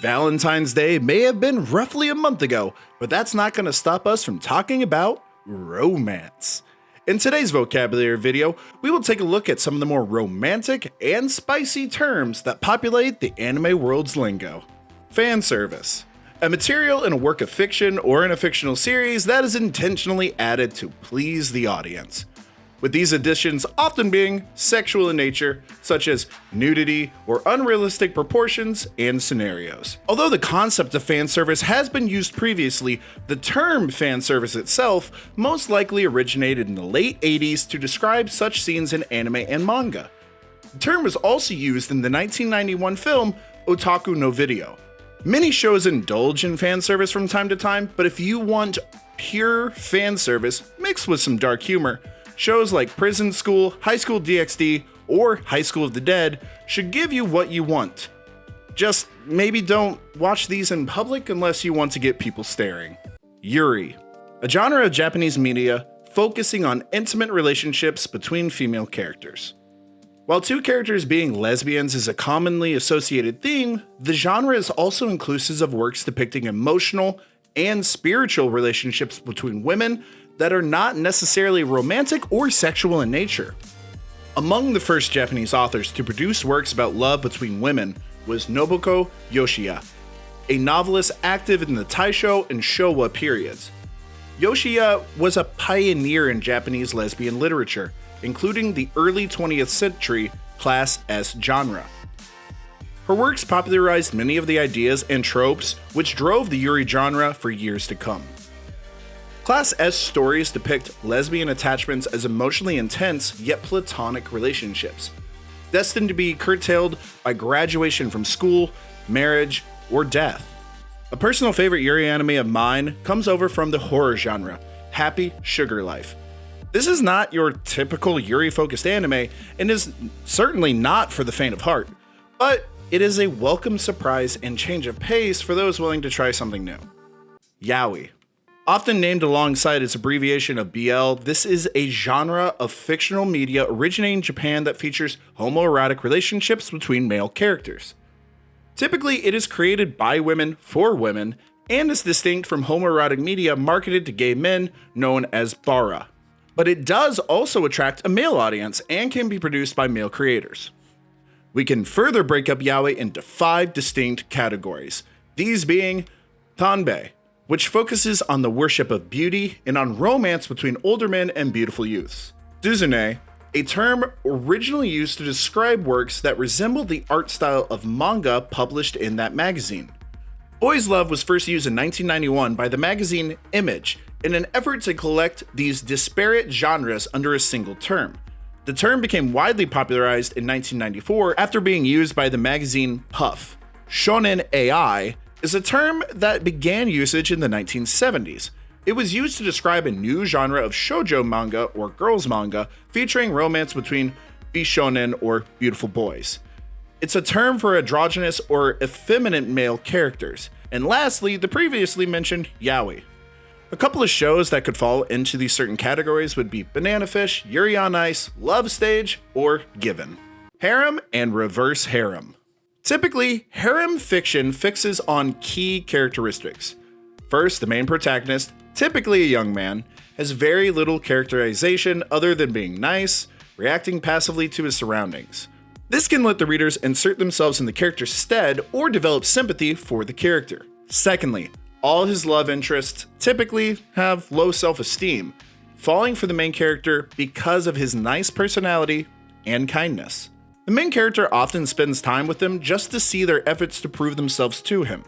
Valentine's Day may have been roughly a month ago, but that's not going to stop us from talking about romance. In today's vocabulary video, we will take a look at some of the more romantic and spicy terms that populate the anime world's lingo. Fan service. A material in a work of fiction or in a fictional series that is intentionally added to please the audience, with these additions often being sexual in nature, such as nudity or unrealistic proportions and scenarios. Although the concept of fan service has been used previously, the term fan service itself most likely originated in the late 80s to describe such scenes in anime and manga. The term was also used in the 1991 film Otaku no Video. Many shows indulge in fan service from time to time, but if you want pure fan service mixed with some dark humor, shows like Prison School, High School DxD, or High School of the Dead should give you what you want. Just maybe don't watch these in public unless you want to get people staring. Yuri, a genre of Japanese media focusing on intimate relationships between female characters. While two characters being lesbians is a commonly associated theme, the genre is also inclusive of works depicting emotional and spiritual relationships between women that are not necessarily romantic or sexual in nature. Among the first Japanese authors to produce works about love between women was Nobuko Yoshiya, a novelist active in the Taisho and Showa periods. Yoshiya was a pioneer in Japanese lesbian literature, including the early 20th century Class S genre. Her works popularized many of the ideas and tropes which drove the Yuri genre for years to come. Class S stories depict lesbian attachments as emotionally intense yet platonic relationships, destined to be curtailed by graduation from school, marriage, or death. A personal favorite Yuri anime of mine comes over from the horror genre, Happy Sugar Life. This is not your typical Yuri-focused anime and is certainly not for the faint of heart, but it is a welcome surprise and change of pace for those willing to try something new. Yaoi. Often named alongside its abbreviation of BL, this is a genre of fictional media originating in Japan that features homoerotic relationships between male characters. Typically, it is created by women for women and is distinct from homoerotic media marketed to gay men known as bara. But it does also attract a male audience and can be produced by male creators. We can further break up yaoi into 5 distinct categories, these being tanbei, which focuses on the worship of beauty and on romance between older men and beautiful youths. Duzune, a term originally used to describe works that resemble the art style of manga published in that magazine. Boys Love was first used in 1991 by the magazine Image in an effort to collect these disparate genres under a single term. The term became widely popularized in 1994 after being used by the magazine Puff. Shonen AI is a term that began usage in the 1970s. It was used to describe a new genre of shoujo manga or girls manga featuring romance between bishonen or beautiful boys. It's a term for androgynous or effeminate male characters. And lastly, the previously mentioned yaoi. A couple of shows that could fall into these certain categories would be Banana Fish, Yuri on Ice, Love Stage, or Given. Harem and reverse harem. Typically, harem fiction focuses on key characteristics. First, the main protagonist, typically a young man, has very little characterization other than being nice, reacting passively to his surroundings. This can let the readers insert themselves in the character's stead or develop sympathy for the character. Secondly, all his love interests typically have low self-esteem, falling for the main character because of his nice personality and kindness. The main character often spends time with them just to see their efforts to prove themselves to him.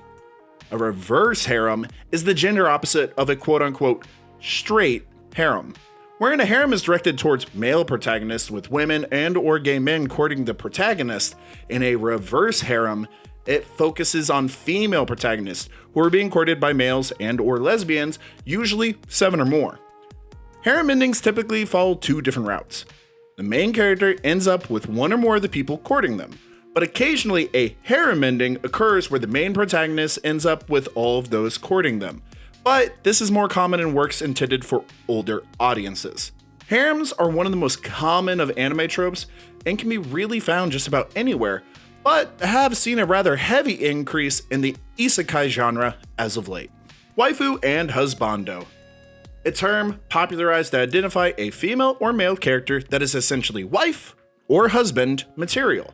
A reverse harem is the gender opposite of a quote-unquote straight harem, wherein a harem is directed towards male protagonists with women and or gay men courting the protagonist. In a reverse harem, it focuses on female protagonists who are being courted by males and or lesbians, usually 7 or more. Harem endings typically follow 2 different routes. The main character ends up with one or more of the people courting them, but occasionally a harem ending occurs where the main protagonist ends up with all of those courting them. But this is more common in works intended for older audiences. Harems are one of the most common of anime tropes and can be really found just about anywhere, but have seen a rather heavy increase in the isekai genre as of late. Waifu and husbando, a term popularized to identify a female or male character that is essentially wife or husband material.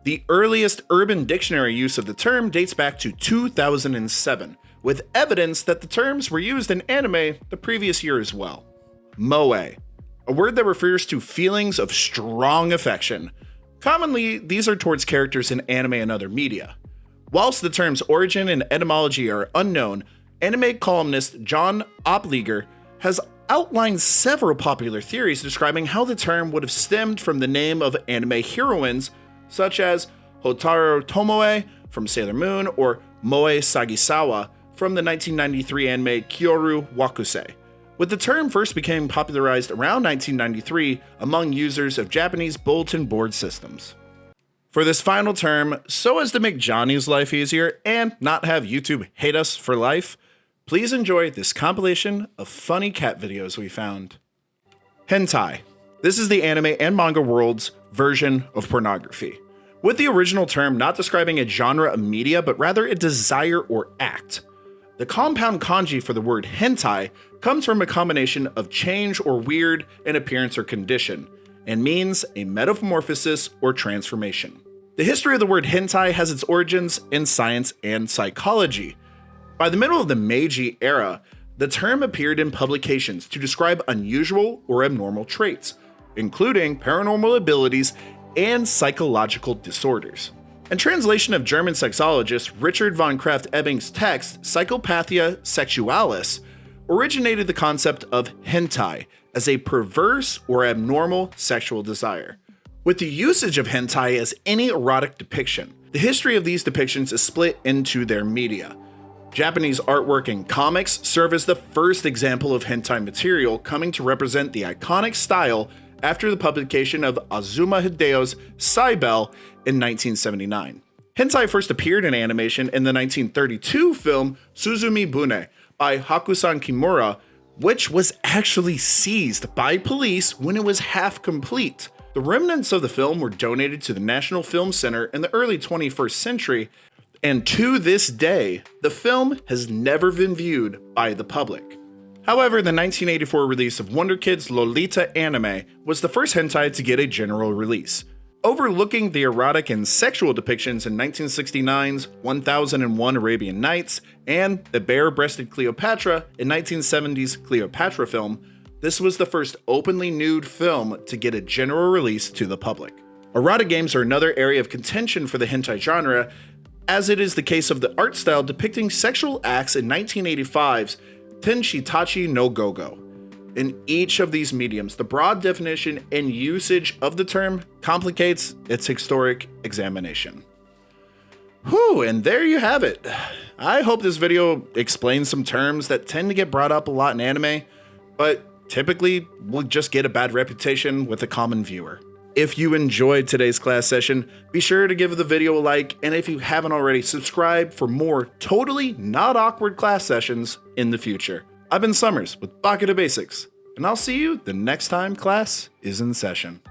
The earliest Urban Dictionary use of the term dates back to 2007, with evidence that the terms were used in anime the previous year as well. Moe, a word that refers to feelings of strong affection. Commonly, these are towards characters in anime and other media. Whilst the term's origin and etymology are unknown, anime columnist John Opliger has outlined several popular theories describing how the term would have stemmed from the name of anime heroines such as Hotaru Tomoe from Sailor Moon or Moe Sagisawa from the 1993 anime Kyoru Wakusei, with the term first became popularized around 1993 among users of Japanese bulletin board systems. For this final term, so as to make Johnny's life easier and not have YouTube hate us for life, please enjoy this compilation of funny cat videos we found. Hentai. This is the anime and manga world's version of pornography, with the original term not describing a genre of media but rather a desire or act. The compound kanji for the word hentai comes from a combination of change or weird in appearance or condition, and means a metamorphosis or transformation. The history of the word hentai has its origins in science and psychology. By the middle of the Meiji era, the term appeared in publications to describe unusual or abnormal traits, including paranormal abilities and psychological disorders. In translation of German sexologist Richard von Krafft-Ebing's text, Psychopathia Sexualis originated the concept of hentai as a perverse or abnormal sexual desire, with the usage of hentai as any erotic depiction. The history of these depictions is split into their media. Japanese artwork and comics serve as the first example of hentai material, coming to represent the iconic style after the publication of Azuma Hideo's Cybele in 1979. Hentai first appeared in animation in the 1932 film Suzumi Bune by Hakusan Kimura, which was actually seized by police when it was half complete. The remnants of the film were donated to the National Film Center in the early 21st century, and to this day, the film has never been viewed by the public. However, the 1984 release of Wonder Kid's Lolita anime was the first hentai to get a general release, overlooking the erotic and sexual depictions in 1969's 1001 Arabian Nights and the bare-breasted Cleopatra in 1970's Cleopatra film. This was the first openly nude film to get a general release to the public. Erotic games are another area of contention for the hentai genre, as it is the case of the art style depicting sexual acts in 1985's Tenshitachi no Gogo. In each of these mediums, the broad definition and usage of the term complicates its historic examination. Whew, and there you have it. I hope this video explains some terms that tend to get brought up a lot in anime, but typically will just get a bad reputation with the common viewer. If you enjoyed today's class session, be sure to give the video a like, and if you haven't already, subscribe for more totally not awkward class sessions in the future. I've been Summers with Baka to Basics, and I'll see you the next time class is in session.